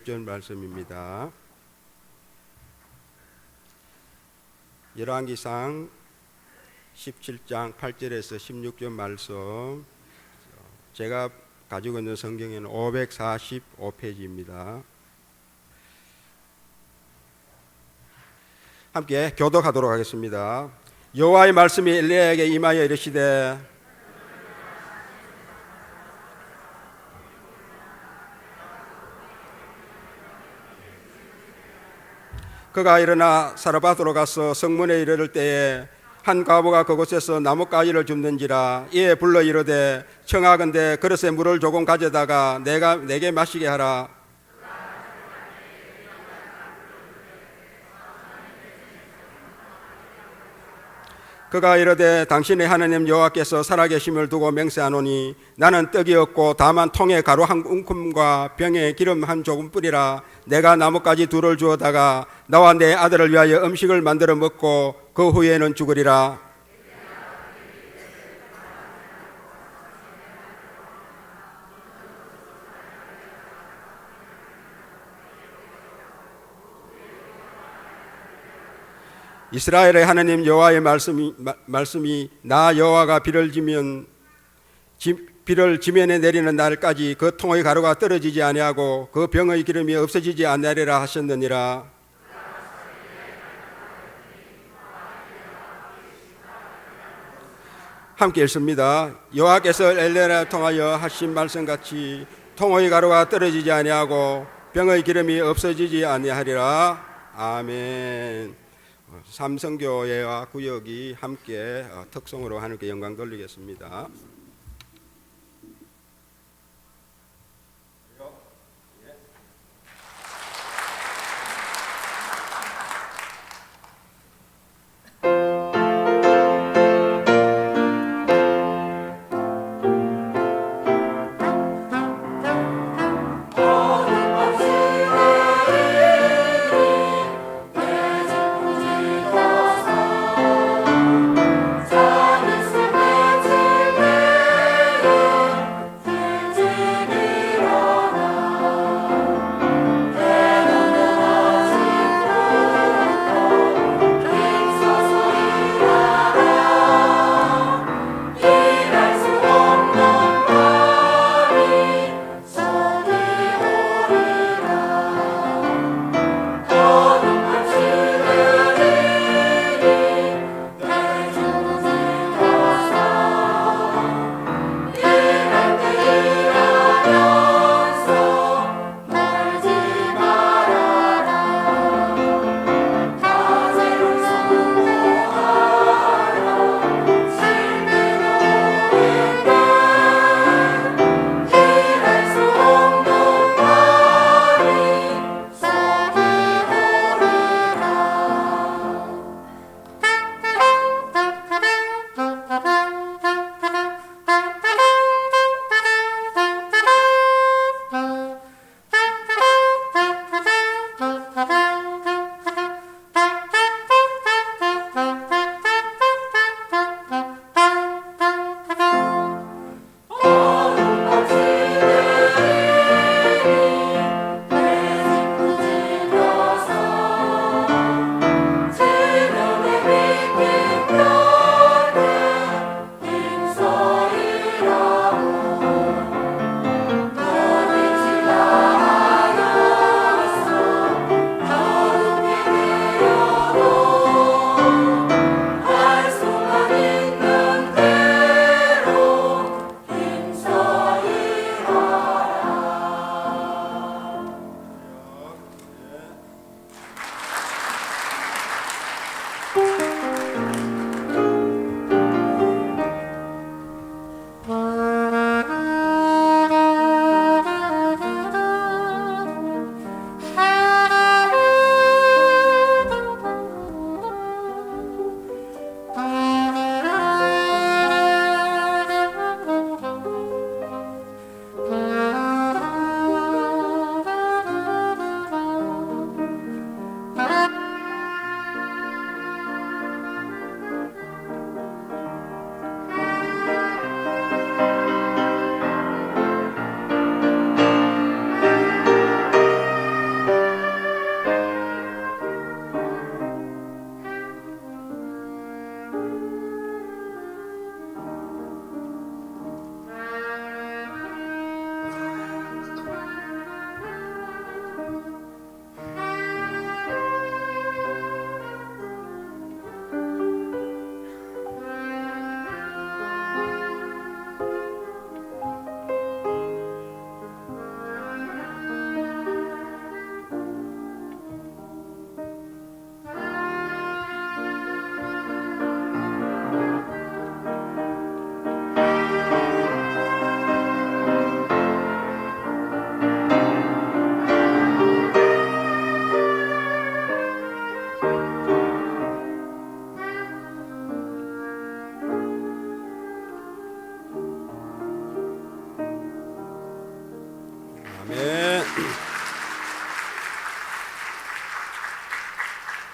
16절 말씀입니다. 열왕기상 17장 8절에서 16절 말씀, 제가 가지고 있는 성경에는 545페이지입니다. 함께 교독하도록 하겠습니다. 여호와의 말씀이 엘리야에게 임하여 이르시되 그가 일어나 사르밧으로 가서 성문에 이르를 때에 한 과부가 그곳에서 나뭇가지를 줍는지라. 이에 불러 이르되 청하건대 그릇에 물을 조금 가져다가 내게 마시게 하라. 그가 이르되 당신의 하나님 여호와께서 살아계심을 두고 맹세하노니 나는 떡이 없고 다만 통에 가루 한 움큼과 병에 기름 한 조금 뿌리라. 내가 나뭇가지 둘을 주어다가 나와 내 아들을 위하여 음식을 만들어 먹고 그 후에는 죽으리라. 이스라엘의 하나님 여호와의 말씀이 나 여호와가 비를 지면에 내리는 날까지 그 통의 가루가 떨어지지 아니하고 그 병의 기름이 없어지지 아니하리라 하셨느니라. 함께 읽습니다. 여호와께서 엘리야를 통하여 하신 말씀같이 통의 가루가 떨어지지 아니하고 병의 기름이 없어지지 아니하리라. 아멘. 삼성교회와 구역이 함께 특송으로 하나님께 영광 돌리겠습니다. 사는 삶의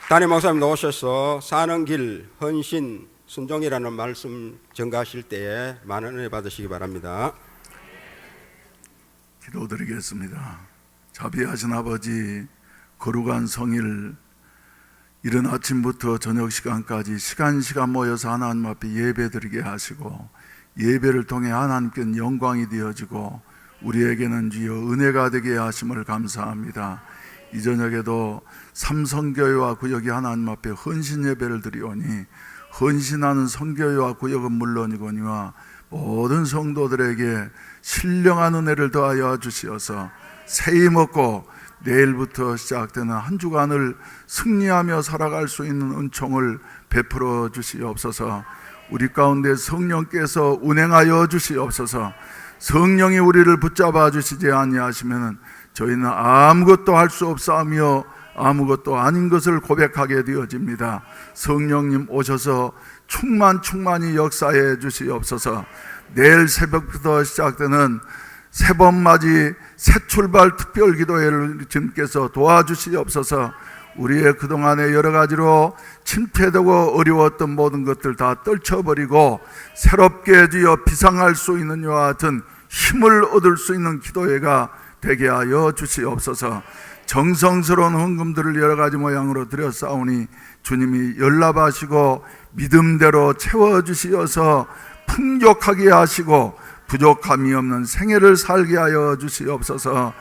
담임 목사님 나오셔서 사는 길, 헌신, 순종이라는 말씀 전가하실 때에 많은 은혜 받으시기 바랍니다. 기도드리겠습니다. 자비하신 아버지, 거룩한 성일, 이른 아침부터 저녁 시간까지 시간 모여서 하나님 앞에 예배드리게 하시고 예배를 통해 하나님께는 영광이 되어지고 우리에게는 주여 은혜가 되게 하심을 감사합니다. 이 저녁에도 삼성교회와 구역이 하나님 앞에 헌신 예배를 드리오니 헌신하는 성교회와 구역은 물론이거니와 모든 성도들에게 신령한 은혜를 더하여 주시어서 새히 먹고 내일부터 시작되는 한 주간을 승리하며 살아갈 수 있는 은총을 베풀어 주시옵소서. 우리 가운데 성령께서 운행하여 주시옵소서. 성령이 우리를 붙잡아 주시지 아니하시면 저희는 아무것도 할 수 없사오며 아무것도 아닌 것을 고백하게 되어집니다. 성령님 오셔서 충만히 역사해 주시옵소서. 내일 새벽부터 시작되는 새봄맞이 새출발 특별기도회를 주님께서 도와주시옵소서. 우리의 그동안의 여러 가지로 침체되고 어려웠던 모든 것들 다 떨쳐버리고 새롭게 주여 비상할 수 있는 이와 같은 힘을 얻을 수 있는 기도회가 되게 하여 주시옵소서. 정성스러운 헌금들을 여러 가지 모양으로 드렸사오니 주님이 연락하시고 믿음대로 채워주시어서 풍족하게 하시고 부족함이 없는 생애를 살게 하여 주시옵소서.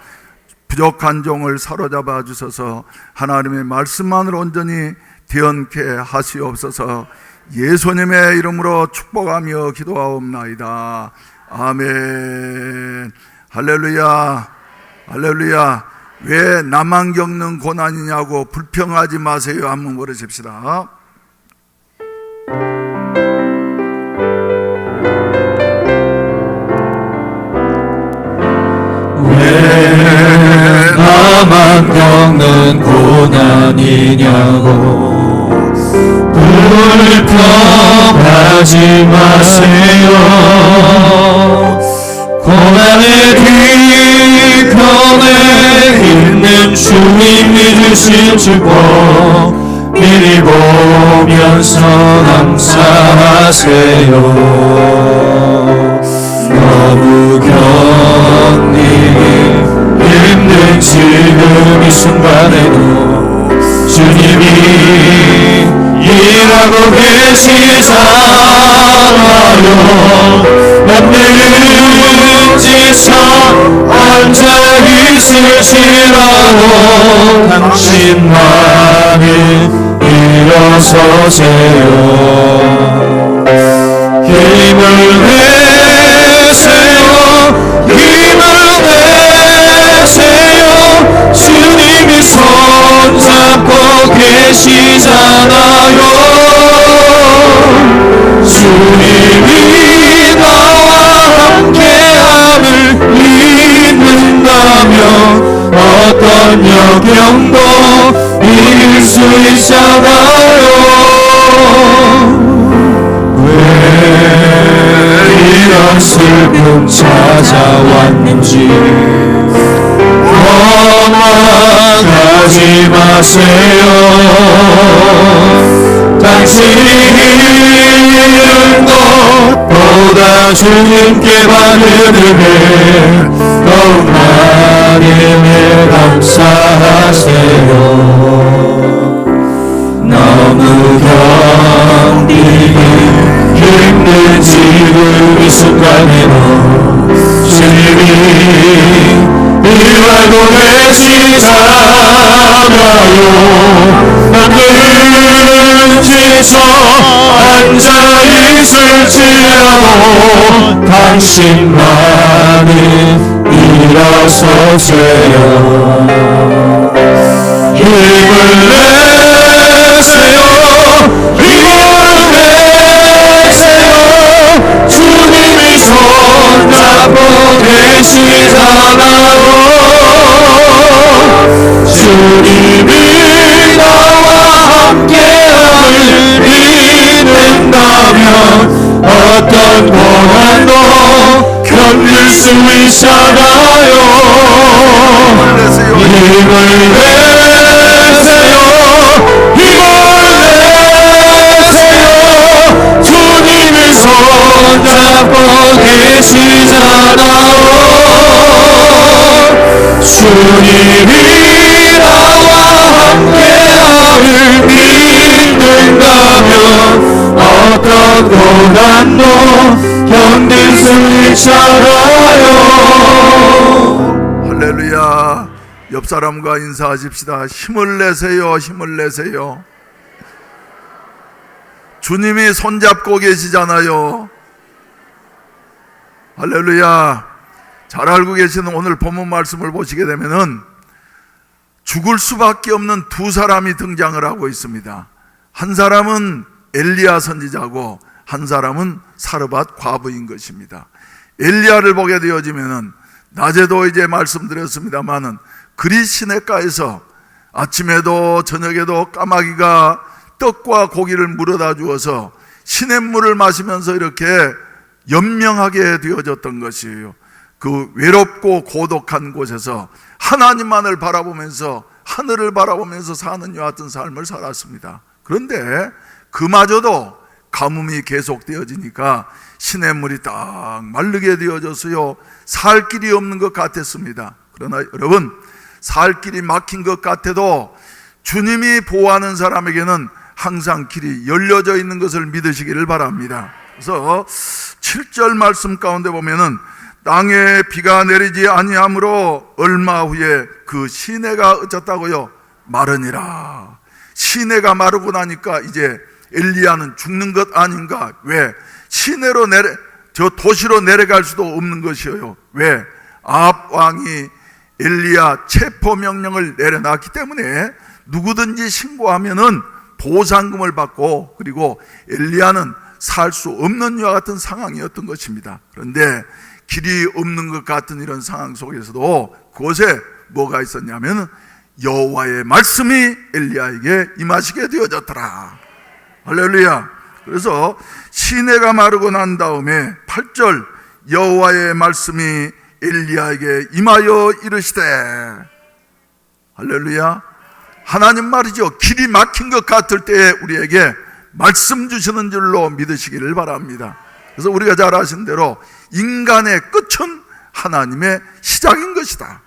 부족한 종을 사로잡아 주셔서 하나님의 말씀만을 온전히 대언케 하시옵소서. 예수님의 이름으로 축복하며 기도하옵나이다. 아멘. 할렐루야, 할렐루야. 왜 나만 겪는 고난이냐고 불평하지 마세요. 한번 물으십시다. 왜 나만 겪는 고난이냐고 불평하지 마세요. 고난의 뒤편에 있는 주님이 주신 축복 미리 보면서 감사하세요. 너무 견디기 힘든 지금 이 순간에도 주님이 일하고 계시잖아요. 남는 지쳐 앉아있으시라고 당신만이 일어서세요. 힘을 내세요. 힘을 내세요. 주님이 손잡고 계시잖아요. 주님이 나와 함께함을 믿는다면 어떤 역경도 이길 수 있잖아요. 왜 이런 슬픔 찾아왔는지 원망하지 마세요. 당신이 잃은 것보다 주님께 받은 은혜 더욱 많이 감사하세요. 너무 견디기 힘든 지금 이 순간에도 주님이 일하고 계시잖아요. 남들 지쳐 앉아있을지라도 당신만이 일어서세요. 힘을 내세요. 힘을 내세요. 주님이 손잡고 계시잖아요. 주님이 나와 함께함을 믿는다면 어떤 고난도 견딜 수 있잖아요. 힘을 내세요. 힘을 손잡고 계시잖아요. 주님이 나와 함께함을 믿는다면 어떤 고난도 견딜 수 있잖아요. 할렐루야. 옆 사람과 인사하십시다. 힘을 내세요. 힘을 내세요. 주님이 손잡고 계시잖아요. 할렐루야. 잘 알고 계시는 오늘 본문 말씀을 보시게 되면은 죽을 수밖에 없는 두 사람이 등장을 하고 있습니다. 한 사람은 엘리야 선지자고 한 사람은 사르밧 과부인 것입니다. 엘리야를 보게 되어지면은 낮에도 이제 말씀드렸습니다마는 그리 시냇가에서 아침에도 저녁에도 까마귀가 떡과 고기를 물어다 주어서 시냇물을 마시면서 이렇게 연명하게 되어졌던 것이에요. 그 외롭고 고독한 곳에서 하나님만을 바라보면서 하늘을 바라보면서 사는 이와 같은 삶을 살았습니다. 그런데 그마저도 가뭄이 계속되어지니까 시냇물이 딱 마르게 되어졌어요. 살 길이 없는 것 같았습니다. 그러나 여러분, 살 길이 막힌 것 같아도 주님이 보호하는 사람에게는 항상 길이 열려져 있는 것을 믿으시기를 바랍니다. 그래서 7절 말씀 가운데 보면은 땅에 비가 내리지 아니하므로 얼마 후에 그 시내가 어쩌다고요? 마르니라. 시내가 마르고 나니까 이제 엘리야는 죽는 것 아닌가? 왜? 시내로 저 도시로 내려갈 수도 없는 것이에요. 왜? 아합 왕이 엘리야 체포 명령을 내려놨기 때문에 누구든지 신고하면은 보상금을 받고, 그리고 엘리야는 살 수 없는 이와 같은 상황이었던 것입니다. 그런데 길이 없는 것 같은 이런 상황 속에서도 그곳에 뭐가 있었냐면 여호와의 말씀이 엘리야에게 임하시게 되어졌더라. 할렐루야. 그래서 시내가 마르고 난 다음에 8절 여호와의 말씀이 엘리야에게 임하여 이르시되, 할렐루야. 하나님 말이죠. 길이 막힌 것 같을 때에 우리에게 말씀 주시는 줄로 믿으시기를 바랍니다. 그래서 우리가 잘 아신 대로 인간의 끝은 하나님의 시작인 것이다.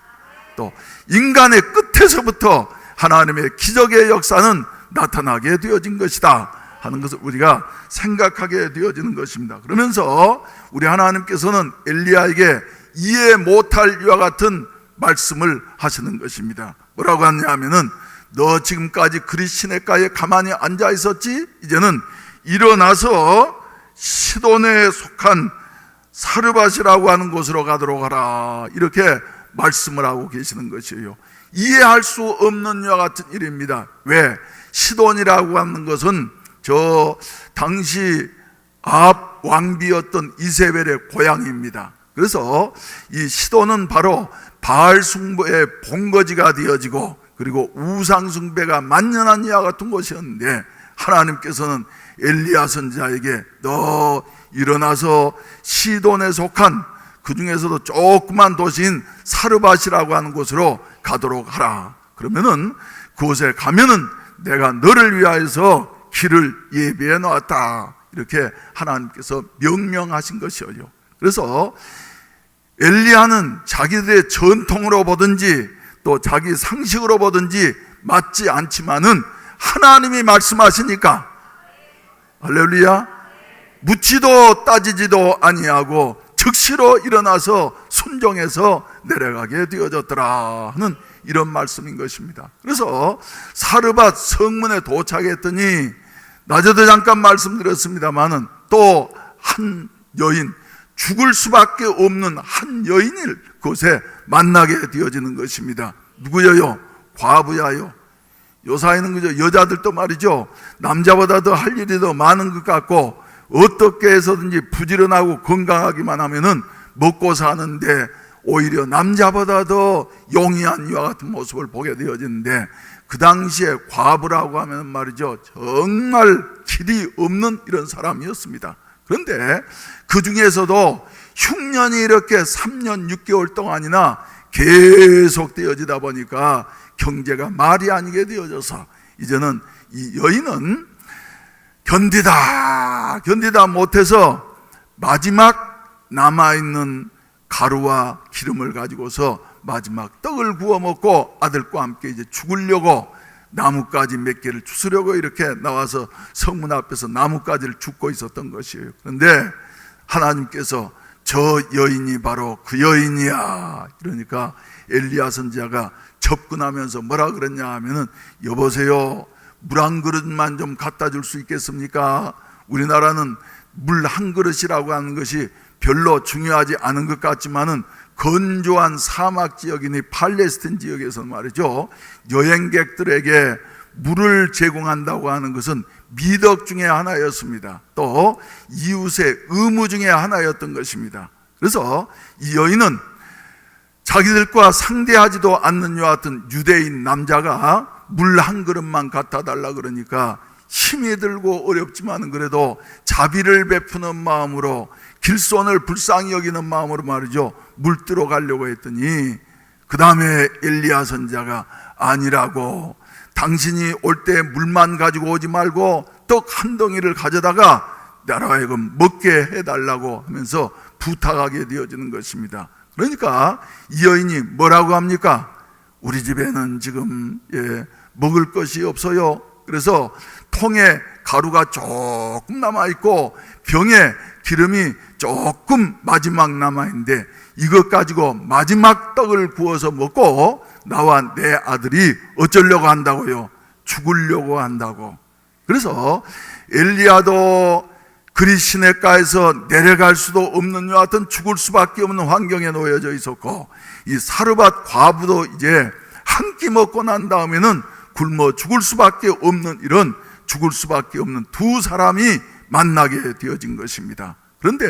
또 인간의 끝에서부터 하나님의 기적의 역사는 나타나게 되어진 것이다 하는 것을 우리가 생각하게 되어지는 것입니다. 그러면서 우리 하나님께서는 엘리야에게 이해 못할 이와 같은 말씀을 하시는 것입니다. 뭐라고 하냐면은 너 지금까지 그리 시냇가에 가만히 앉아 있었지? 이제는 일어나서 시돈에 속한 사르밧이라고 하는 곳으로 가도록 하라. 이렇게 말씀을 하고 계시는 것이에요. 이해할 수 없는 이와 같은 일입니다. 왜? 시돈이라고 하는 것은 저 당시 아합 왕비였던 이세벨의 고향입니다. 그래서 이 시돈은 바로 바알 숭배의 본거지가 되어지고, 그리고 우상 숭배가 만연한 이와 같은 곳이었는데 하나님께서는 엘리야 선지자에게 너 일어나서 시돈에 속한 그 중에서도 조그만 도시인 사르밧이라고 하는 곳으로 가도록 하라. 그러면은 그곳에 가면은 내가 너를 위하여서 길을 예비해 놓았다. 이렇게 하나님께서 명령하신 것이에요. 그래서 엘리야는 자기들의 전통으로 보든지 또 자기 상식으로 보든지 맞지 않지만은 하나님이 말씀하시니까, 할렐루야, 묻지도 따지지도 아니하고 즉시로 일어나서 순종해서 내려가게 되어졌더라 하는 이런 말씀인 것입니다. 그래서 사르밧 성문에 도착했더니 낮에도 잠깐 말씀드렸습니다마는 또 한 여인, 죽을 수밖에 없는 한 여인을 그곳에 만나게 되어지는 것입니다. 누구예요? 과부야요. 요사이는 그저 여자들도 말이죠, 남자보다 더 할 일이 더 많은 것 같고 어떻게 해서든지 부지런하고 건강하기만 하면은 먹고 사는데 오히려 남자보다 더 용이한 이와 같은 모습을 보게 되어지는데, 그 당시에 과부라고 하면 말이죠, 정말 길이 없는 이런 사람이었습니다. 그런데 그 중에서도 흉년이 이렇게 3년 6개월 동안이나 계속 되어지다 보니까 경제가 말이 아니게 되어져서 이제는 이 여인은 견디다 못해서 마지막 남아있는 가루와 기름을 가지고서 마지막 떡을 구워 먹고 아들과 함께 이제 죽으려고 나뭇가지 몇 개를 주스려고 이렇게 나와서 성문 앞에서 나뭇가지를 줍고 있었던 것이에요. 그런데 하나님께서 저 여인이 바로 그 여인이야. 그러니까 엘리야 선지자가 접근하면서 뭐라 그랬냐 하면은, 여보세요, 물 한 그릇만 좀 갖다 줄 수 있겠습니까? 우리나라는 물 한 그릇이라고 하는 것이 별로 중요하지 않은 것 같지만은 건조한 사막 지역이니 팔레스틴 지역에서 말이죠, 여행객들에게 물을 제공한다고 하는 것은 미덕 중에 하나였습니다. 또 이웃의 의무 중에 하나였던 것입니다. 그래서 이 여인은 자기들과 상대하지도 않는 이와 같은 유대인 남자가 물 한 그릇만 갖다 달라 그러니까 힘이 들고 어렵지만 그래도 자비를 베푸는 마음으로, 길손을 불쌍히 여기는 마음으로 말이죠, 물 뜨러 가려고 했더니 그 다음에 엘리야 선지자가 아니라고, 당신이 올 때 물만 가지고 오지 말고 떡 한 덩이를 가져다가 나로 하여금 먹게 해달라고 하면서 부탁하게 되어지는 것입니다. 그러니까 이 여인이 뭐라고 합니까? 우리 집에는 지금 먹을 것이 없어요. 그래서 통에 가루가 조금 남아있고 병에 기름이 조금 마지막 남아있는데 이것 가지고 마지막 떡을 구워서 먹고 나와 내 아들이 어쩌려고 한다고요? 죽으려고 한다고. 그래서 엘리야도 그리 시냇가에서 내려갈 수도 없는 이와 같은 죽을 수밖에 없는 환경에 놓여져 있었고, 이 사르밧 과부도 이제 한 끼 먹고 난 다음에는 굶어 죽을 수밖에 없는, 이런 죽을 수밖에 없는 두 사람이 만나게 되어진 것입니다. 그런데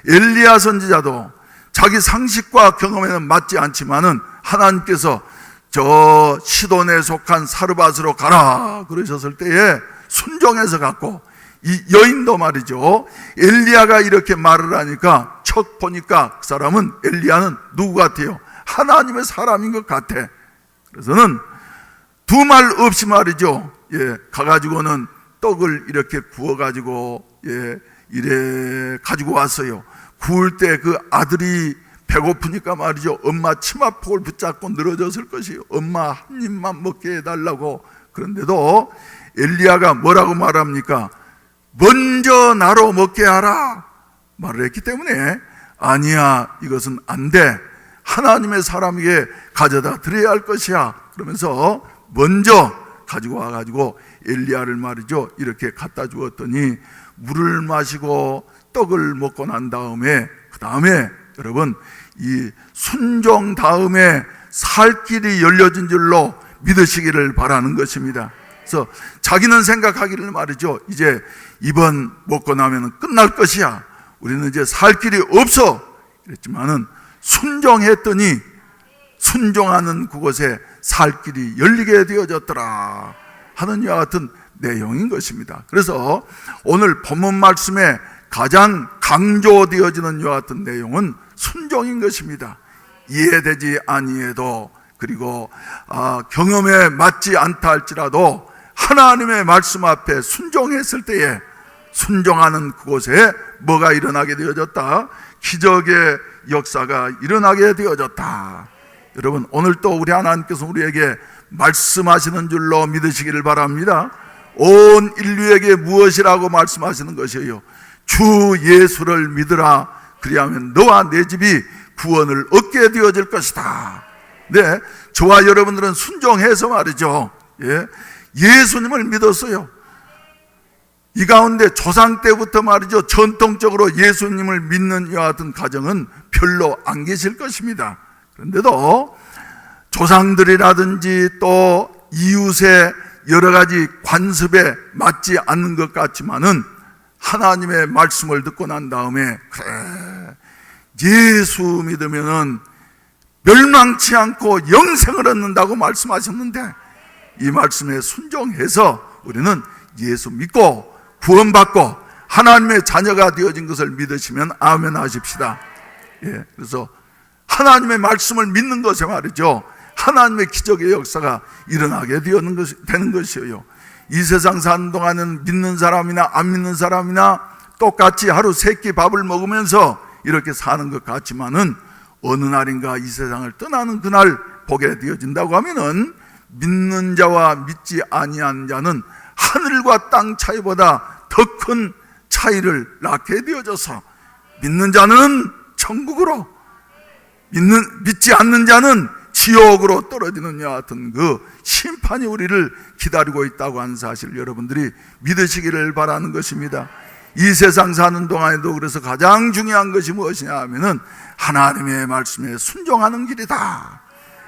엘리야 선지자도 자기 상식과 경험에는 맞지 않지만은 하나님께서 저 시돈에 속한 사르밧으로 가라 그러셨을 때에 순종해서 갔고, 이 여인도 말이죠, 엘리야가 이렇게 말을 하니까 척 보니까 그 사람은, 엘리야는 누구 같아요? 하나님의 사람인 것 같아. 그래서는 두 말 없이 말이죠, 가가지고는 떡을 이렇게 구워가지고 이래 가지고 왔어요. 구울 때 그 아들이 배고프니까 말이죠, 엄마 치마폭을 붙잡고 늘어졌을 것이에요. 엄마 한 입만 먹게 해달라고. 그런데도 엘리야가 뭐라고 말합니까? 먼저 나로 먹게 하라 말을 했기 때문에, 아니야, 이것은 안 돼, 하나님의 사람에게 가져다 드려야 할 것이야 그러면서 먼저 가지고 와가지고 엘리야를 말이죠, 이렇게 갖다 주었더니 물을 마시고 떡을 먹고 난 다음에, 그 다음에 여러분, 이 순종 다음에 살 길이 열려진 줄로 믿으시기를 바라는 것입니다. 그래서 자기는 생각하기를 말이죠, 이제 이번 먹고 나면 끝날 것이야, 우리는 이제 살 길이 없어 그랬지만은 순종했더니 순종하는 그곳에 살 길이 열리게 되어졌더라 하는 이와 같은 내용인 것입니다. 그래서 오늘 본문 말씀에 가장 강조되어지는 이와 같은 내용은 순종인 것입니다. 이해되지 아니해도, 그리고 경험에 맞지 않다 할지라도 하나님의 말씀 앞에 순종했을 때에 순종하는 그곳에 뭐가 일어나게 되어졌다? 기적의 역사가 일어나게 되어졌다. 여러분, 오늘 또 우리 하나님께서 우리에게 말씀하시는 줄로 믿으시기를 바랍니다. 온 인류에게 무엇이라고 말씀하시는 것이에요? 주 예수를 믿으라, 그리하면 너와 내 집이 구원을 얻게 되어질 것이다. 네, 저와 여러분들은 순종해서 말이죠, 예수님을 믿었어요. 이 가운데 조상 때부터 말이죠, 전통적으로 예수님을 믿는 이와 같은 가정은 별로 안 계실 것입니다. 그런데도 조상들이라든지 또 이웃의 여러 가지 관습에 맞지 않는 것 같지만은 하나님의 말씀을 듣고 난 다음에, 그래, 예수 믿으면은 멸망치 않고 영생을 얻는다고 말씀하셨는데, 이 말씀에 순종해서 우리는 예수 믿고 구원받고 하나님의 자녀가 되어진 것을 믿으시면 아멘 하십시다. 그래서 하나님의 말씀을 믿는 것에 말이죠, 하나님의 기적의 역사가 일어나게 되는 것이에요. 이 세상 사는 동안은 믿는 사람이나 안 믿는 사람이나 똑같이 하루 3끼 밥을 먹으면서 이렇게 사는 것 같지만은 어느 날인가 이 세상을 떠나는 그날 보게 되어진다고 하면은 믿는 자와 믿지 아니한 자는 하늘과 땅 차이보다 더 큰 차이를 낳게 되어져서 믿는 자는 천국으로, 믿지 않는 자는 지옥으로 떨어지는 여와 같은 그 심판이 우리를 기다리고 있다고 하는 사실을 여러분들이 믿으시기를 바라는 것입니다. 이 세상 사는 동안에도 그래서 가장 중요한 것이 무엇이냐 하면은 하나님의 말씀에 순종하는 길이다.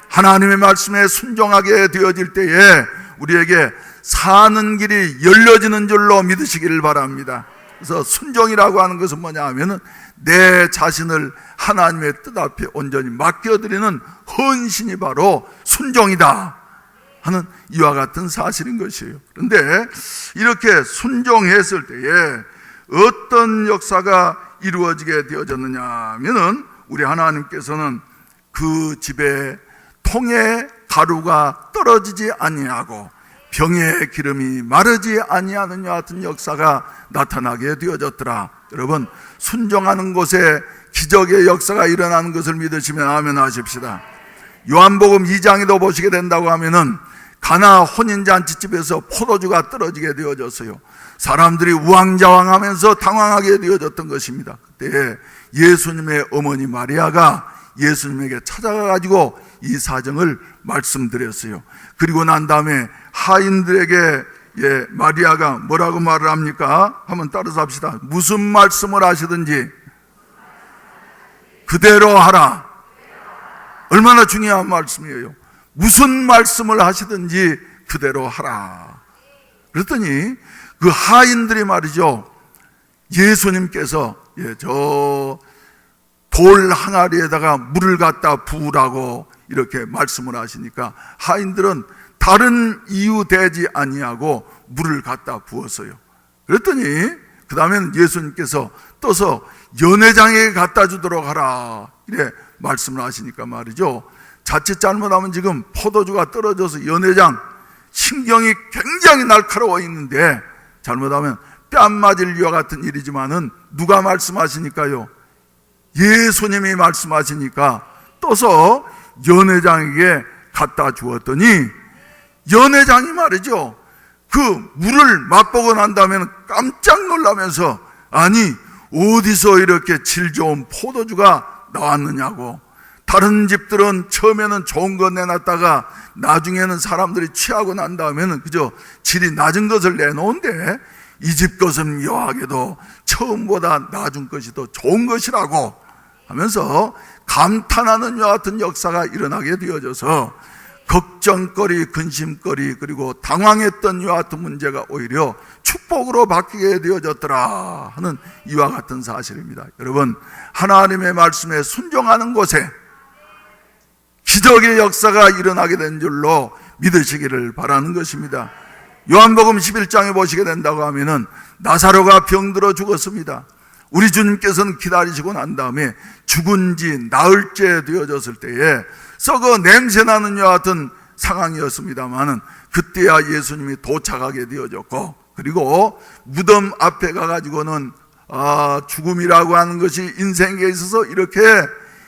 하나님의 말씀에 순종하게 되어질 때에 우리에게 사는 길이 열려지는 줄로 믿으시기를 바랍니다. 그래서 순종이라고 하는 것은 뭐냐 하면은 내 자신을 하나님의 뜻 앞에 온전히 맡겨드리는 헌신이 바로 순종이다 하는 이와 같은 사실인 것이에요. 그런데 이렇게 순종했을 때에 어떤 역사가 이루어지게 되어졌느냐 하면은 우리 하나님께서는 그 집에 통에 가루가 떨어지지 아니하고 병에 기름이 마르지 아니하는 것 같은 역사가 나타나게 되어졌더라. 여러분, 순종하는 곳에 기적의 역사가 일어나는 것을 믿으시면 아멘 하십시다. 요한복음 2장에도 보시게 된다고 하면은 가나 혼인잔치집에서 포도주가 떨어지게 되어졌어요. 사람들이 우왕좌왕하면서 당황하게 되어졌던 것입니다. 그때 예수님의 어머니 마리아가 예수님에게 찾아가가지고 이 사정을 말씀드렸어요. 그리고 난 다음에 하인들에게 마리아가 뭐라고 말을 합니까? 한번 따라서 합시다. 무슨 말씀을 하시든지 그대로 하라. 얼마나 중요한 말씀이에요. 무슨 말씀을 하시든지 그대로 하라. 그랬더니 그 하인들이 말이죠, 예수님께서 저 돌 항아리에다가 물을 갖다 부으라고 이렇게 말씀을 하시니까 하인들은 다른 이유 되지 아니하고 물을 갖다 부었어요. 그랬더니 그 다음에는 예수님께서 떠서 연회장에게 갖다 주도록 하라 이래 말씀을 하시니까 말이죠, 자칫 잘못하면 지금 포도주가 떨어져서 연회장 신경이 굉장히 날카로워 있는데 잘못하면 뺨 맞을 이와 같은 일이지만은 누가 말씀하시니까요? 예수님이 말씀하시니까 떠서 연회장에게 갖다 주었더니 연회장이 말이죠, 그 물을 맛보고 난 다음에는 깜짝 놀라면서 아니 어디서 이렇게 질 좋은 포도주가 나왔느냐고. 다른 집들은 처음에는 좋은 거 내놨다가 나중에는 사람들이 취하고 난 다음에는 그저 질이 낮은 것을 내놓은데 이 집 것은 묘하게도 처음보다 낮은 것이 더 좋은 것이라고 하면서 감탄하는 여 같은 역사가 일어나게 되어져서 걱정거리, 근심거리, 그리고 당황했던 여 같은 문제가 오히려 축복으로 바뀌게 되어졌더라 하는 이와 같은 사실입니다. 여러분, 하나님의 말씀에 순종하는 곳에 기적의 역사가 일어나게 된 줄로 믿으시기를 바라는 것입니다. 요한복음 11장에 보시게 된다고 하면은 나사로가 병들어 죽었습니다. 우리 주님께서는 기다리시고 난 다음에 죽은 지 나흘째 되어졌을 때에 썩어 냄새나는 여 같은 상황이었습니다만은 그때야 예수님이 도착하게 되어졌고, 그리고 무덤 앞에 가가지고는 죽음이라고 하는 것이 인생에 있어서 이렇게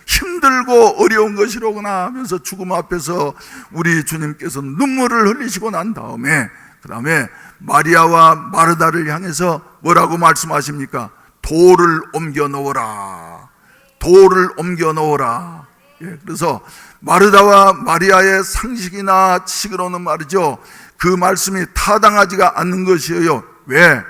힘들고 어려운 것이로구나 하면서 죽음 앞에서 우리 주님께서 눈물을 흘리시고 난 다음에 그 다음에 마리아와 마르다를 향해서 뭐라고 말씀하십니까? 돌을 옮겨 놓으라. 돌을 옮겨 놓으라. 그래서 마르다와 마리아의 상식이나 지식으로는 말이죠, 그 말씀이 타당하지가 않는 것이에요. 왜?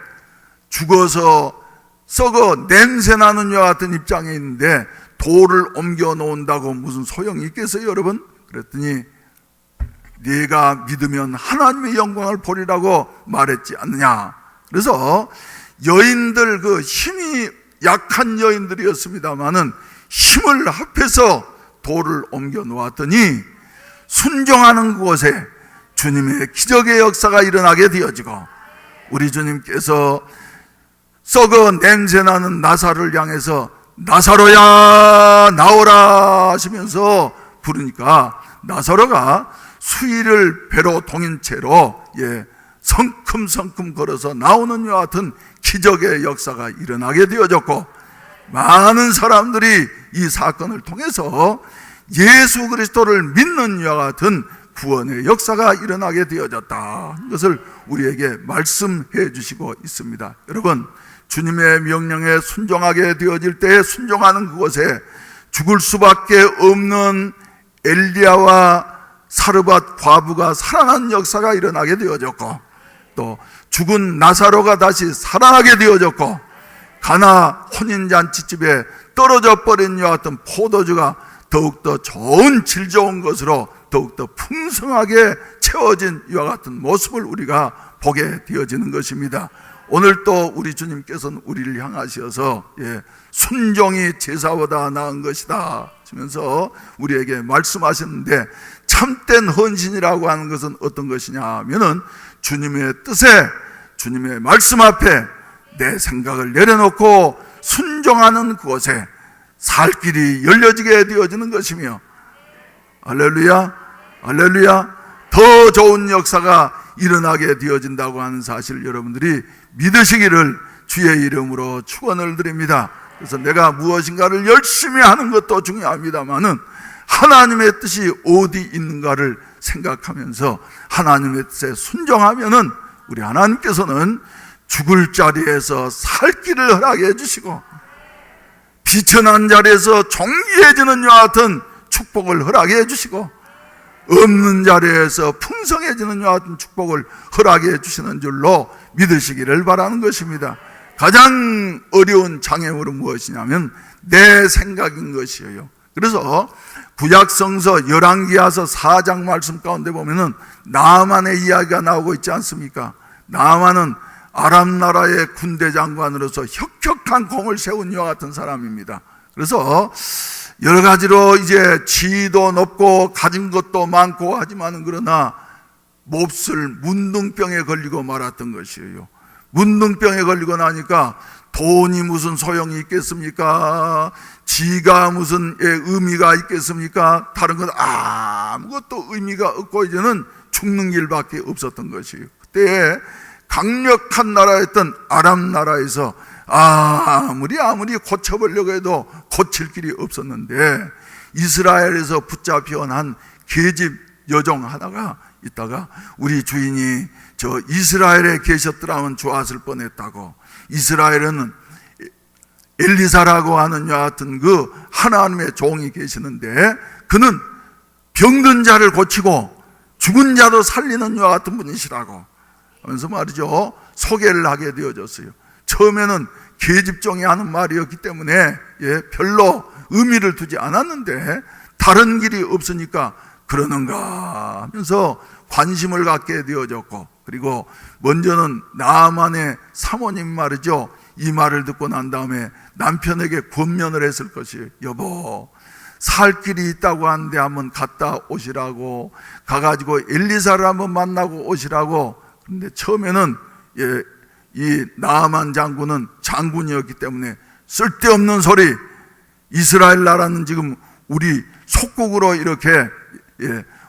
죽어서 썩어 냄새나는 여 같은 입장에 있는데 돌을 옮겨 놓는다고 무슨 소용이 있겠어요, 여러분? 그랬더니 네가 믿으면 하나님의 영광을 보리라고 말했지 않느냐. 그래서 여인들, 그 힘이 약한 여인들이었습니다마는 힘을 합해서 돌을 옮겨 놓았더니 순종하는 곳에 주님의 기적의 역사가 일어나게 되어지고, 우리 주님께서 썩어 냄새나는 나사로를 향해서 나사로야 나오라 하시면서 부르니까 나사로가 수의를 배로 동인 채로 성큼성큼 걸어서 나오는 이와 같은 기적의 역사가 일어나게 되어졌고, 많은 사람들이 이 사건을 통해서 예수 그리스도를 믿는 이와 같은 구원의 역사가 일어나게 되어졌다. 이것을 우리에게 말씀해 주시고 있습니다. 여러분, 주님의 명령에 순종하게 되어질 때 순종하는 그곳에 죽을 수밖에 없는 엘리야와 사르밧 과부가 살아난 역사가 일어나게 되어졌고, 또 죽은 나사로가 다시 살아나게 되어졌고, 가나 혼인잔치집에 떨어져 버린 이와 같은 포도주가 더욱더 좋은 질 좋은 것으로 더욱더 풍성하게 채워진 이와 같은 모습을 우리가 보게 되어지는 것입니다. 오늘 또 우리 주님께서는 우리를 향하셔서 순종이 제사보다 나은 것이다 하시면서 우리에게 말씀하셨는데, 참된 헌신이라고 하는 것은 어떤 것이냐 하면은 주님의 뜻에, 주님의 말씀 앞에 내 생각을 내려놓고 순종하는 그곳에 살 길이 열려지게 되어지는 것이며, 할렐루야, 할렐루야, 더 좋은 역사가 일어나게 되어진다고 하는 사실을 여러분들이 믿으시기를 주의 이름으로 축원을 드립니다. 그래서 내가 무엇인가를 열심히 하는 것도 중요합니다만은 하나님의 뜻이 어디 있는가를 생각하면서 하나님의 뜻에 순종하면은 우리 하나님께서는 죽을 자리에서 살 길을 허락해 주시고, 비천한 자리에서 존귀해지는 이와 같은 축복을 허락해 주시고, 없는 자리에서 풍성해지는 이와 같은 축복을 허락해 주시는 줄로 믿으시기를 바라는 것입니다. 가장 어려운 장애물은 무엇이냐면 내 생각인 것이에요. 그래서 구약성서 열왕기하서 4장 말씀 가운데 보면은 나아만의 이야기가 나오고 있지 않습니까? 나아만은 아람 나라의 군대 장관으로서 혁혁한 공을 세운 이와 같은 사람입니다. 그래서 여러 가지로 이제 지위도 높고 가진 것도 많고 하지만은 그러나 몹쓸 문둥병에 걸리고 말았던 것이에요. 문둥병에 걸리고 나니까 돈이 무슨 소용이 있겠습니까? 지가 무슨 의미가 있겠습니까? 다른 건 아무것도 의미가 없고 이제는 죽는 길밖에 없었던 것이에요. 그때 강력한 나라였던 아람 나라에서 아무리 고쳐보려고 해도 고칠 길이 없었는데, 이스라엘에서 붙잡혀온 한 계집 여종 하나가 있다가 우리 주인이 저 이스라엘에 계셨더라면 좋았을 뻔했다고, 이스라엘은 엘리사라고 하는 여하튼 그 하나님의 종이 계시는데 그는 병든 자를 고치고 죽은 자도 살리는 여와 같은 분이시라고 하면서 말이죠, 소개를 하게 되어졌어요. 처음에는 계집종이 하는 말이었기 때문에 별로 의미를 두지 않았는데 다른 길이 없으니까 그러는가 하면서 관심을 갖게 되어졌고, 그리고 먼저는 나아만의 사모님 말이죠, 이 말을 듣고 난 다음에 남편에게 권면을 했을 것이에요. 여보, 살 길이 있다고 하는데 한번 갔다 오시라고, 가가지고 엘리사를 한번 만나고 오시라고. 그런데 처음에는 이 나아만 장군은 장군이었기 때문에 쓸데없는 소리, 이스라엘 나라는 지금 우리 속국으로 이렇게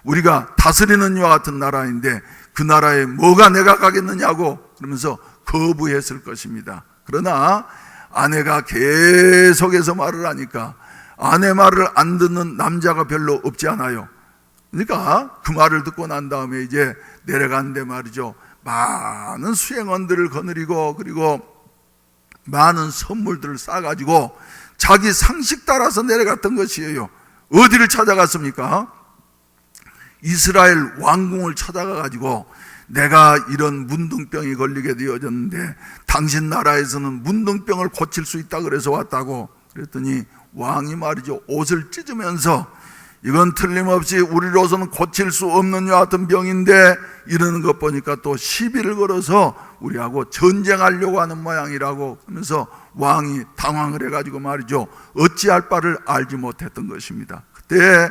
우리가 다스리는 이와 같은 나라인데 그 나라에 뭐가 내가 가겠느냐고 그러면서 거부했을 것입니다. 그러나 아내가 계속해서 말을 하니까 아내 말을 안 듣는 남자가 별로 없지 않아요. 그러니까 그 말을 듣고 난 다음에 이제 내려가는데 말이죠, 많은 수행원들을 거느리고 그리고 많은 선물들을 싸가지고 자기 상식 따라서 내려갔던 것이에요. 어디를 찾아갔습니까? 이스라엘 왕궁을 찾아가가지고 내가 이런 문둥병이 걸리게 되어졌는데 당신 나라에서는 문둥병을 고칠 수 있다 그래서 왔다고. 그랬더니 왕이 말이죠, 옷을 찢으면서 이건 틀림없이 우리로서는 고칠 수 없는 여하튼 병인데 이러는 것 보니까 또 시비를 걸어서 우리하고 전쟁하려고 하는 모양이라고 하면서 왕이 당황을 해가지고 말이죠, 어찌할 바를 알지 못했던 것입니다. 그때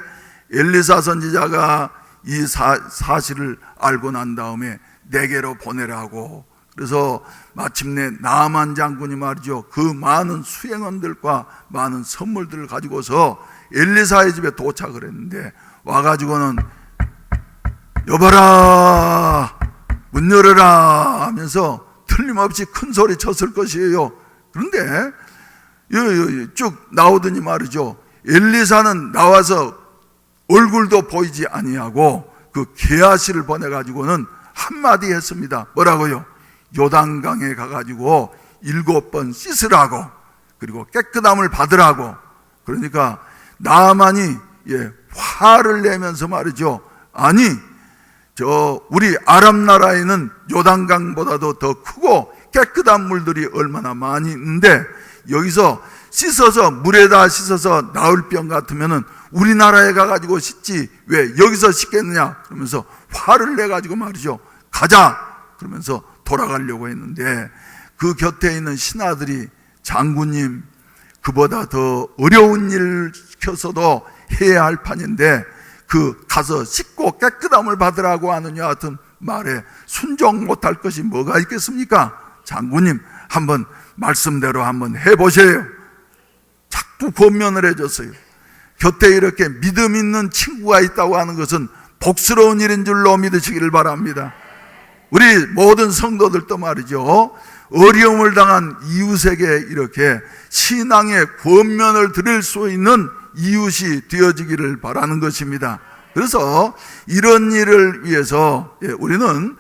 엘리사 선지자가 이 사실을 알고 난 다음에 내게로 보내라고, 그래서 마침내 나아만 장군이 말이죠, 그 많은 수행원들과 많은 선물들을 가지고서 엘리사의 집에 도착을 했는데 와가지고는 여봐라, 문 열어라 하면서 틀림없이 큰 소리 쳤을 것이에요. 그런데 쭉 나오더니 말이죠. 엘리사는 나와서 얼굴도 보이지 아니하고 그 게하시를 보내가지고는 한마디 했습니다. 뭐라고요? 요단강에 가가지고 7번 씻으라고, 그리고 깨끗함을 받으라고. 그러니까 나만이 화를 내면서 말이죠. 아니, 우리 아람 나라에는 요단강보다도 더 크고 깨끗한 물들이 얼마나 많이 있는데, 여기서 씻어서, 물에다 씻어서 나을 병 같으면은 우리나라에 가가지고 씻지 왜 여기서 씻겠느냐 그러면서 화를 내가지고 말이죠. 가자 그러면서 돌아가려고 했는데, 그 곁에 있는 신하들이 장군님, 그보다 더 어려운 일 시켜서도 해야 할 판인데 가서 씻고 깨끗함을 받으라고 하는 여하 같은 말에 순종 못할 것이 뭐가 있겠습니까? 장군님, 한번 말씀대로 한번 해보세요. 자꾸 권면을 해줬어요. 곁에 이렇게 믿음 있는 친구가 있다고 하는 것은 복스러운 일인 줄로 믿으시기를 바랍니다. 우리 모든 성도들도 말이죠, 어려움을 당한 이웃에게 이렇게 신앙의 권면을 드릴 수 있는 이웃이 되어지기를 바라는 것입니다. 그래서 이런 일을 위해서 우리는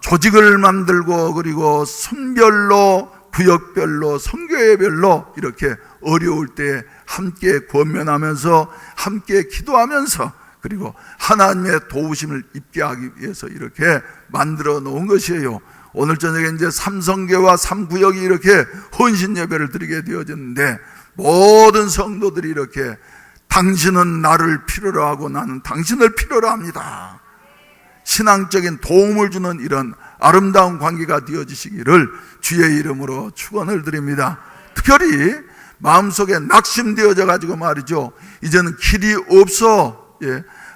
조직을 만들고, 그리고 선별로, 구역별로, 선교회별로 이렇게 어려울 때 함께 권면하면서, 함께 기도하면서, 그리고 하나님의 도우심을 입게 하기 위해서 이렇게 만들어 놓은 것이에요. 오늘 저녁에 이제 3성교와 3구역이 이렇게 헌신 예배를 드리게 되어졌는데, 모든 성도들이 이렇게 당신은 나를 필요로 하고 나는 당신을 필요로 합니다, 신앙적인 도움을 주는 이런 아름다운 관계가 되어지시기를 주의 이름으로 축원을 드립니다. 특별히 마음속에 낙심되어져 가지고 말이죠, 이제는 길이 없어,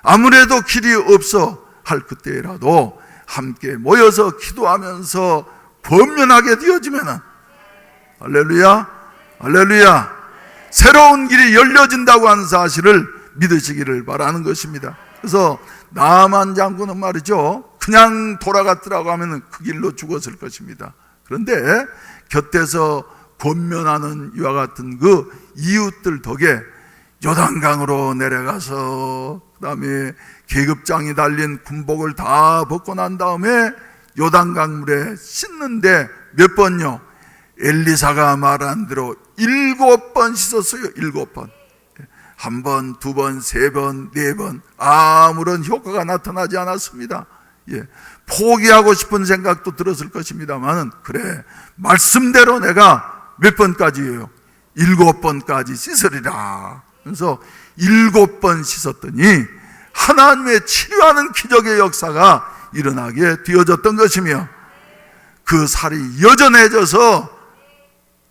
아무래도 길이 없어 할 그때라도 함께 모여서 기도하면서 권면하게 되어지면은, 할렐루야, 할렐루야, 새로운 길이 열려진다고 하는 사실을 믿으시기를 바라는 것입니다. 그래서 나만 장군은 말이죠, 그냥 돌아갔더라고 하면 그 길로 죽었을 것입니다. 그런데 곁에서 권면하는 이와 같은 그 이웃들 덕에 요단강으로 내려가서, 그 다음에 계급장이 달린 군복을 다 벗고 난 다음에 요단강 물에 씻는데 몇 번요? 엘리사가 말한 대로 7번 씻었어요. 7번. 1번, 2번, 3번, 4번. 아무런 효과가 나타나지 않았습니다. 포기하고 싶은 생각도 들었을 것입니다만, 그래, 말씀대로 내가 몇 번까지예요? 7번까지 씻으리라. 그래서 7번 씻었더니 하나님의 치료하는 기적의 역사가 일어나게 되어졌던 것이며, 그 살이 여전해져서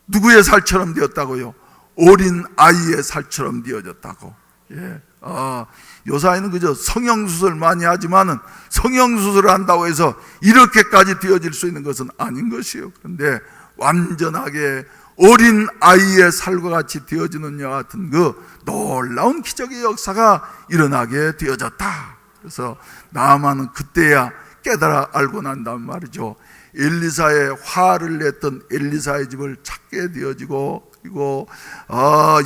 누구의 살처럼 되었다고요? 어린 아이의 살처럼 되어졌다고. 요사이는 그저 성형수술 많이 하지만은 성형수술을 한다고 해서 이렇게까지 되어질 수 있는 것은 아닌 것이에요. 그런데 완전하게 어린 아이의 살과 같이 되어지는 여 같은 그 놀라운 기적의 역사가 일어나게 되어졌다. 그래서 나아만은 그때야 깨달아 알고 난단 말이죠. 엘리사의 화를 냈던 엘리사의 집을 찾게 되어지고, 그리고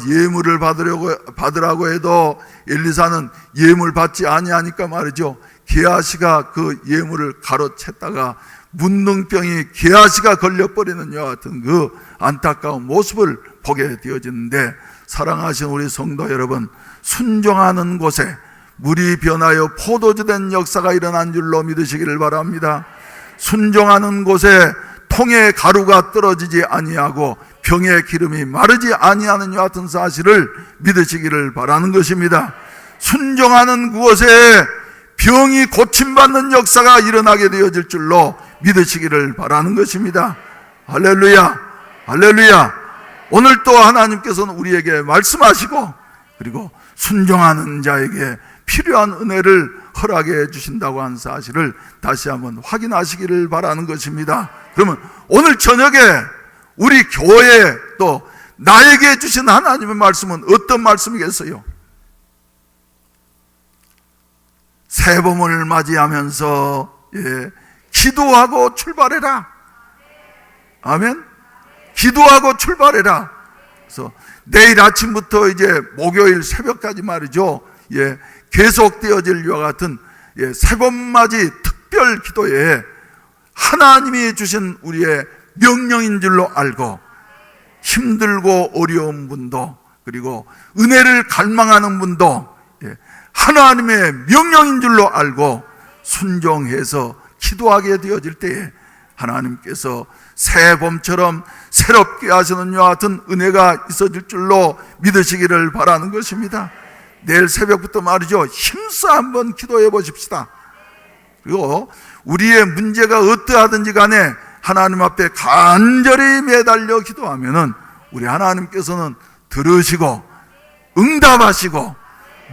예물을 받으라고 해도 엘리사는 예물 받지 아니하니까 말이죠, 게하시가 그 예물을 가로챘다가 문둥병이 게하시가 걸려버리는 여 같은 그 안타까운 모습을 보게 되어지는데, 사랑하신 우리 성도 여러분, 순종하는 곳에 물이 변하여 포도주 된 역사가 일어난 줄로 믿으시기를 바랍니다. 순종하는 곳에 통에 가루가 떨어지지 아니하고 병의 기름이 마르지 아니하는 여 같은 사실을 믿으시기를 바라는 것입니다. 순종하는 그곳에 병이 고침받는 역사가 일어나게 되어질 줄로 믿으시기를 바라는 것입니다. 할렐루야, 할렐루야. 오늘 또 하나님께서는 우리에게 말씀하시고, 그리고 순종하는 자에게 필요한 은혜를 허락해 주신다고 하는 사실을 다시 한번 확인하시기를 바라는 것입니다. 그러면 오늘 저녁에 우리 교회에 또 나에게 주신 하나님의 말씀은 어떤 말씀이겠어요? 새봄을 맞이하면서 기도하고 출발해라. 아멘. 기도하고 출발해라. 그래서 내일 아침부터 이제 목요일 새벽까지 말이죠. 예, 계속되어질 이와 같은 세번맞이 특별 기도에 하나님이 주신 우리의 명령인 줄로 알고 힘들고 어려운 분도 그리고 은혜를 갈망하는 분도 하나님의 명령인 줄로 알고 순종해서 기도하게 되어질 때에 하나님께서 새 봄처럼 새롭게 하시는 이와 같은 은혜가 있어질 줄로 믿으시기를 바라는 것입니다. 내일 새벽부터 말이죠, 힘써 한번 기도해 보십시다. 그리고 우리의 문제가 어떠하든지 간에 하나님 앞에 간절히 매달려 기도하면은 우리 하나님께서는 들으시고 응답하시고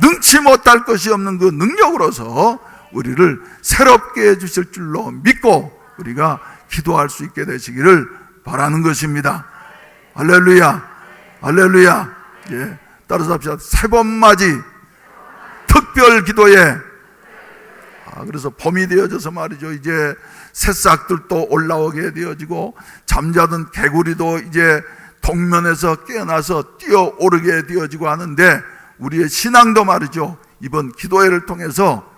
능치 못할 것이 없는 그 능력으로서 우리를 새롭게 해주실 줄로 믿고 우리가 기도할 수 있게 되시기를 바라는 것입니다. 할렐루야, 할렐루야. 예, 따라서 합시다. 세번맞이 특별 기도에. 그래서 봄이 되어져서 말이죠, 이제 새싹들도 올라오게 되어지고 잠자던 개구리도 이제 동면에서 깨어나서 뛰어오르게 되어지고 하는데, 우리의 신앙도 말이죠, 이번 기도회를 통해서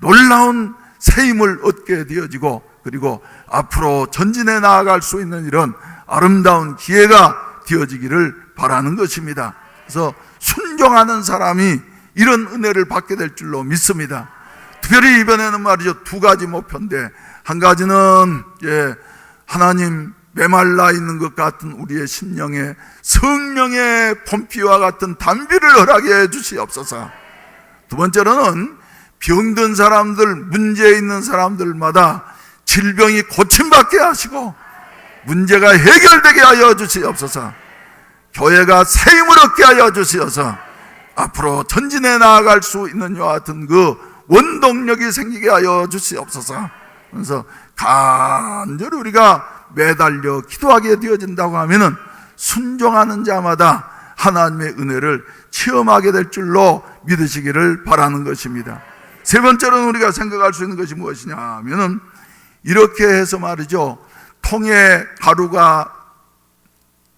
놀라운 새 힘을 얻게 되어지고, 그리고 앞으로 전진해 나아갈 수 있는 이런 아름다운 기회가 되어지기를 바라는 것입니다. 그래서 순종하는 사람이 이런 은혜를 받게 될 줄로 믿습니다. 특별히 이번에는 말이죠, 두 가지 목표인데, 한 가지는 하나님 메말라 있는 것 같은 우리의 심령에 성령의 봄비와 같은 단비를 허락해 주시옵소서. 두 번째로는 병든 사람들, 문제 있는 사람들마다 질병이 고침받게 하시고 문제가 해결되게 하여 주시옵소서. 교회가 새 힘을 얻게 하여 주시어서 앞으로 전진해 나아갈 수 있는 이와 같은 그 원동력이 생기게 하여 주시옵소서. 그래서 간절히 우리가 매달려 기도하게 되어진다고 하면은 순종하는 자마다 하나님의 은혜를 체험하게 될 줄로 믿으시기를 바라는 것입니다. 세 번째로는 우리가 생각할 수 있는 것이 무엇이냐 하면은, 이렇게 해서 말이죠, 통에 가루가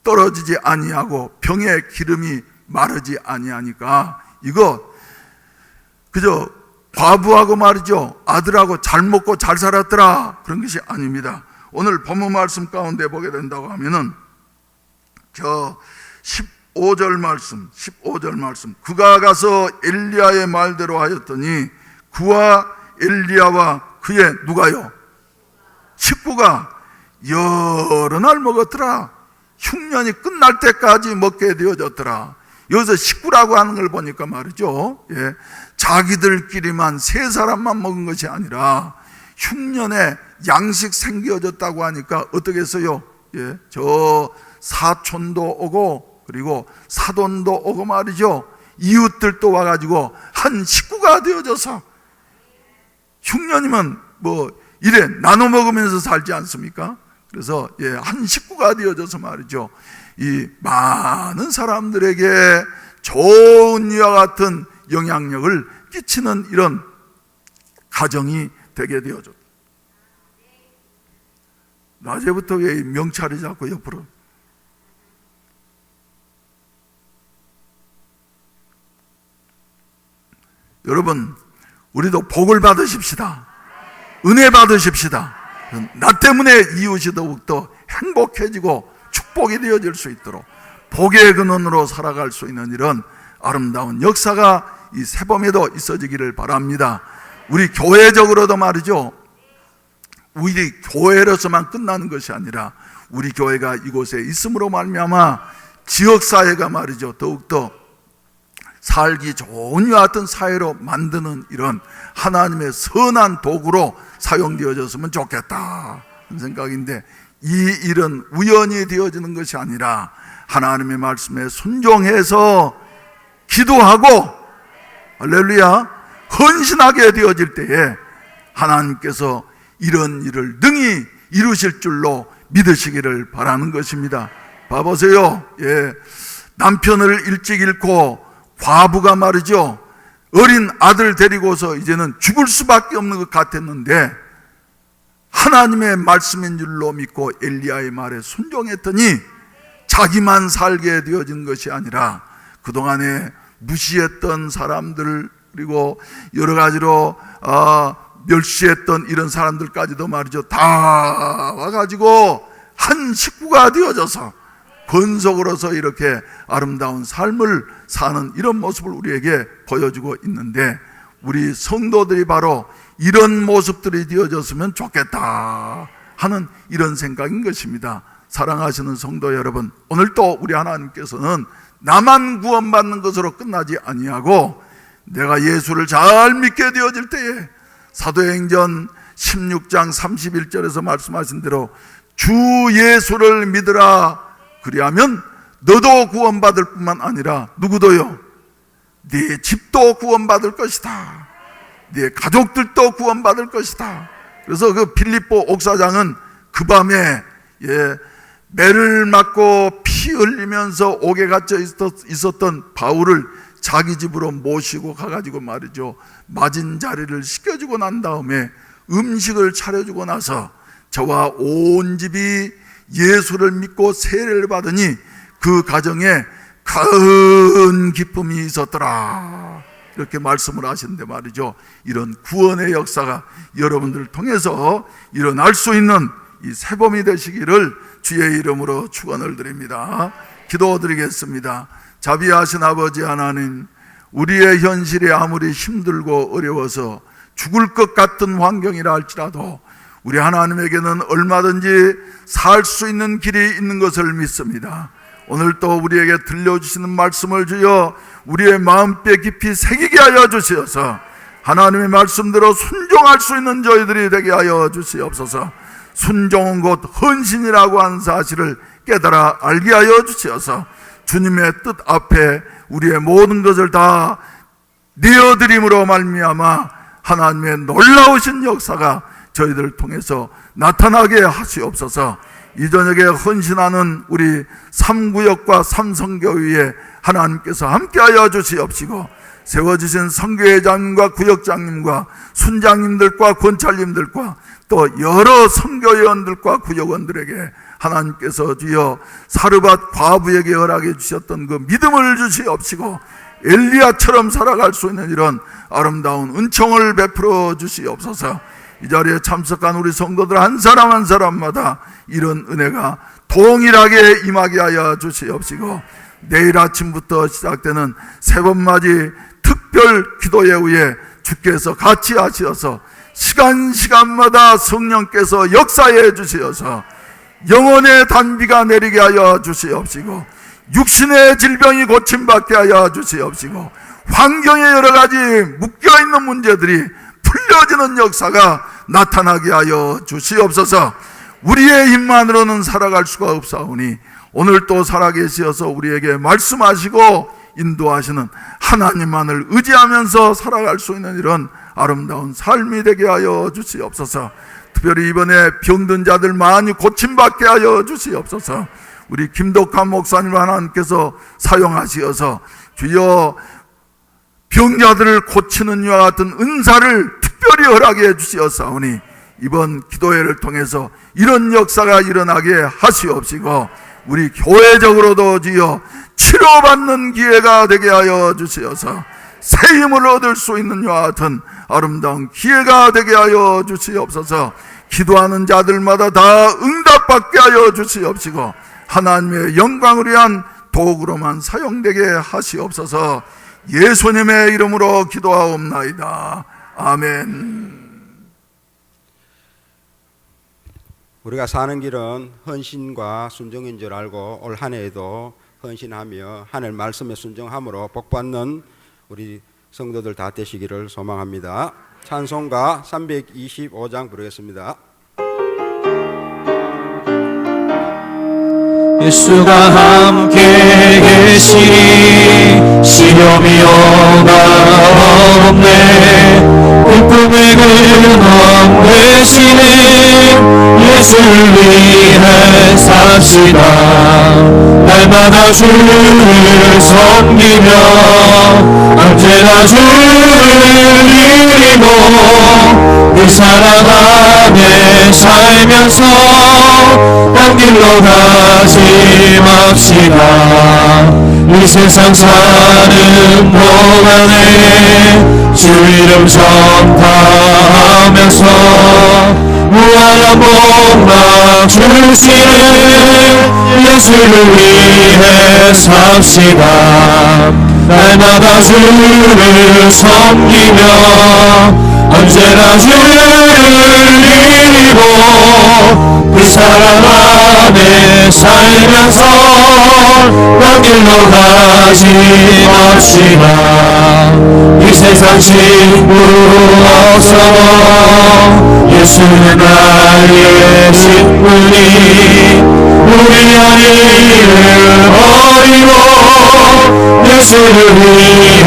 떨어지지 아니하고 병에 기름이 마르지 아니하니까 이거 그저 과부하고 말이죠, 아들하고 잘 먹고 잘 살았더라, 그런 것이 아닙니다. 오늘 본문 말씀 가운데 보게 된다고 하면은 저 15절 말씀, 그가 가서 엘리야의 말대로 하였더니 그와 엘리야와 그의 누가요? 식구가 여러 날 먹었더라. 흉년이 끝날 때까지 먹게 되어졌더라. 여기서 식구라고 하는 걸 보니까 말이죠, 자기들끼리만 세 사람만 먹은 것이 아니라 흉년에 양식 생겨졌다고 하니까 어떻게 했어요? 저 사촌도 오고 그리고 사돈도 오고 말이죠, 이웃들도 와가지고 한 식구가 되어져서, 흉년이면 뭐 이래 나눠 먹으면서 살지 않습니까? 그래서 한 식구가 되어져서 말이죠, 이 많은 사람들에게 좋은 이와 같은 영향력을 끼치는 이런 가정이 되게 되어졌다. 낮에부터 왜 명찰이 자꾸 옆으로. 여러분, 우리도 복을 받으십시다. 은혜 받으십시다. 나 때문에 이웃이 더욱더 행복해지고 축복이 되어질 수 있도록 복의 근원으로 살아갈 수 있는 이런 아름다운 역사가 이 새봄에도 있어지기를 바랍니다. 우리 교회적으로도 말이죠, 우리 교회로서만 끝나는 것이 아니라 우리 교회가 이곳에 있음으로 말미암아 지역사회가 말이죠, 더욱더 살기 좋은 이와 같은 사회로 만드는 이런 하나님의 선한 도구로 사용되어졌으면 좋겠다 하는 생각인데, 이 일은 우연히 되어지는 것이 아니라 하나님의 말씀에 순종해서 기도하고 할렐루야 헌신하게 되어질 때에 하나님께서 이런 일을 능히 이루실 줄로 믿으시기를 바라는 것입니다. 봐보세요. 남편을 일찍 잃고 과부가 말이죠, 어린 아들 데리고서 이제는 죽을 수밖에 없는 것 같았는데 하나님의 말씀인 줄로 믿고 엘리야의 말에 순종했더니 자기만 살게 되어진 것이 아니라 그동안에 무시했던 사람들, 그리고 여러 가지로 멸시했던 이런 사람들까지도 말이죠, 다 와가지고 한 식구가 되어져서 권속으로서 이렇게 아름다운 삶을 사는 이런 모습을 우리에게 보여주고 있는데, 우리 성도들이 바로 이런 모습들이 되어졌으면 좋겠다 하는 이런 생각인 것입니다. 사랑하시는 성도 여러분, 오늘 또 우리 하나님께서는 나만 구원받는 것으로 끝나지 아니하고 내가 예수를 잘 믿게 되어질 때에 사도행전 16장 31절에서 말씀하신 대로 주 예수를 믿으라, 그리하면 너도 구원받을 뿐만 아니라 누구도요, 네 집도 구원받을 것이다, 네 가족들도 구원받을 것이다. 그래서 그 빌립보 옥사장은 그 밤에 매를 맞고 피 흘리면서 옥에 갇혀 있었던 바울을 자기 집으로 모시고 가가지고 말이죠, 맞은 자리를 씻겨주고 난 다음에 음식을 차려주고 나서 저와 온 집이 예수를 믿고 세례를 받으니 그 가정에 큰 기쁨이 있었더라, 이렇게 말씀을 하시는데 말이죠, 이런 구원의 역사가 여러분들을 통해서 일어날 수 있는 이 새봄이 되시기를 주의 이름으로 축원을 드립니다. 기도드리겠습니다. 자비하신 아버지 하나님, 우리의 현실이 아무리 힘들고 어려워서 죽을 것 같은 환경이라 할지라도 우리 하나님에게는 얼마든지 살 수 있는 길이 있는 것을 믿습니다. 오늘 또 우리에게 들려주시는 말씀을 주여 우리의 마음뼈 깊이 새기게 하여 주시어서 하나님의 말씀대로 순종할 수 있는 저희들이 되게 하여 주시옵소서. 순종은 곧 헌신이라고 하는 사실을 깨달아 알게 하여 주시어서 주님의 뜻 앞에 우리의 모든 것을 다 내어드림으로 말미암아 하나님의 놀라우신 역사가 저희들을 통해서 나타나게 하시옵소서. 이 저녁에 헌신하는 우리 3구역과 3성교위에 하나님께서 함께하여 주시옵시고, 세워주신 선교회장님과 구역장님과 순장님들과 권찰님들과 또 여러 선교회원들과 구역원들에게 하나님께서 주여 사르밧 과부에게 허락해 주셨던 그 믿음을 주시옵시고, 엘리야처럼 살아갈 수 있는 이런 아름다운 은총을 베풀어 주시옵소서. 이 자리에 참석한 우리 성도들 한 사람 한 사람마다 이런 은혜가 동일하게 임하게 하여 주시옵시고, 내일 아침부터 시작되는 새봄맞이 특별 기도 예후에 주께서 같이 하시어서 시간마다 성령께서 역사해 주시어서 영혼의 단비가 내리게 하여 주시옵시고, 육신의 질병이 고침받게 하여 주시옵시고, 환경의 여러 가지 묶여있는 문제들이 풀려지는 역사가 나타나게 하여 주시옵소서. 우리의 힘만으로는 살아갈 수가 없사오니 오늘 또 살아계시어서 우리에게 말씀하시고 인도하시는 하나님만을 의지하면서 살아갈 수 있는 이런 아름다운 삶이 되게 하여 주시옵소서. 특별히 이번에 병든 자들 많이 고침받게 하여 주시옵소서. 우리 김덕환 목사님 하나님께서 사용하시어서 주여 병자들을 고치는 이와 같은 은사를 특별히 허락해 주시었사오니 이번 기도회를 통해서 이런 역사가 일어나게 하시옵시고, 우리 교회적으로도 주여 치료받는 기회가 되게 하여 주시어서 새 힘을 얻을 수 있는 이와 같은 아름다운 기회가 되게 하여 주시옵소서. 기도하는 자들마다 다 응답받게 하여 주시옵시고, 하나님의 영광을 위한 도구로만 사용되게 하시옵소서. 예수님의 이름으로 기도하옵나이다. 아멘. 우리가 사는 길은 헌신과 순종인 줄 알고 올 한 해에도 헌신하며 하늘 말씀에 순종함으로 복받는 우리 성도들 다 되시기를 소망합니다. 찬송가 325장 부르겠습니다. 예수가 함께 계시니 시험이 오가 없네. 기쁨의 근원 되시는 예수를 위해 삽시다. 날마다 주를 섬기며 언제나 주를 드리고 그 사랑 안에 살면서 딴 길로 가지 맙시다. 이 세상 사는 동안에 주 이름 전파하면서 무한한 복락 주시는 예수를 위해 삽시다. 날마다 주를 섬기며 언제나 주를 드리고 그 사랑 안에 살면서 딴 길로 가지 맙시다. 이 세상 친구 없어도 예수는 나의 친구니 우리 아이를 버리고 예수를 위해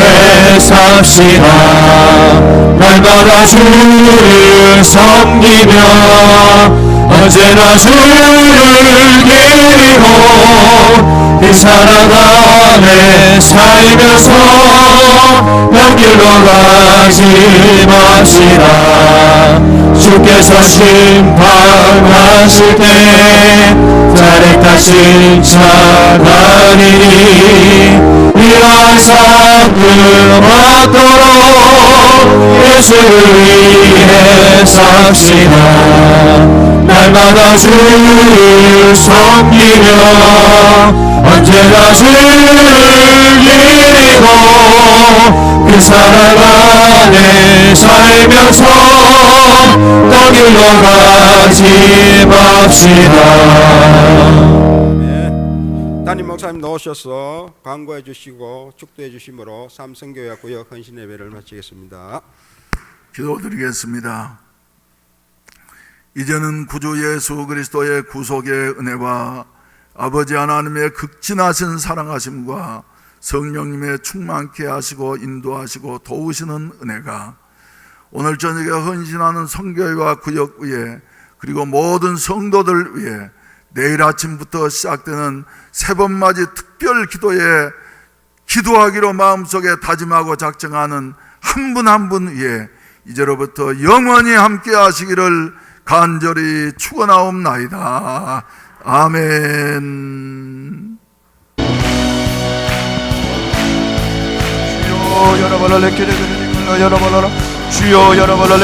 삽시다. 날마다 주를 섬기며 언제나 주를 기리고 그 사랑 안에 살면서 딴 길로 가지 맙시다. 주께서 심판하실 때 자렉다 심사하리니 이러한 삶을 받도록 예수를 위해 삽시다. 날마다 주를 섬기며 언제나 주를 기리고 그 사랑 안에 살면서 딴 길로 가지 맙시다. 담임 목사님 나오셔서 광고해 주시고 축도해 주심으로 삼성교회 구역 헌신 예배를 마치겠습니다. 기도드리겠습니다. 이제는 구주 예수 그리스도의 구속의 은혜와 아버지 하나님의 극진하신 사랑하심과 성령님의 충만케 하시고 인도하시고 도우시는 은혜가 오늘 저녁에 헌신하는 성교회와 구역 위에 그리고 모든 성도들 위에 내일 아침부터 시작되는 세번맞이 특별 기도에 기도하기로 마음속에 다짐하고 작정하는 한 분 한 분 위에 이제로부터 영원히 함께 하시기를 간절히 축원하옵나이다. 아멘. 주여 여러분을 내게 주여 여러분을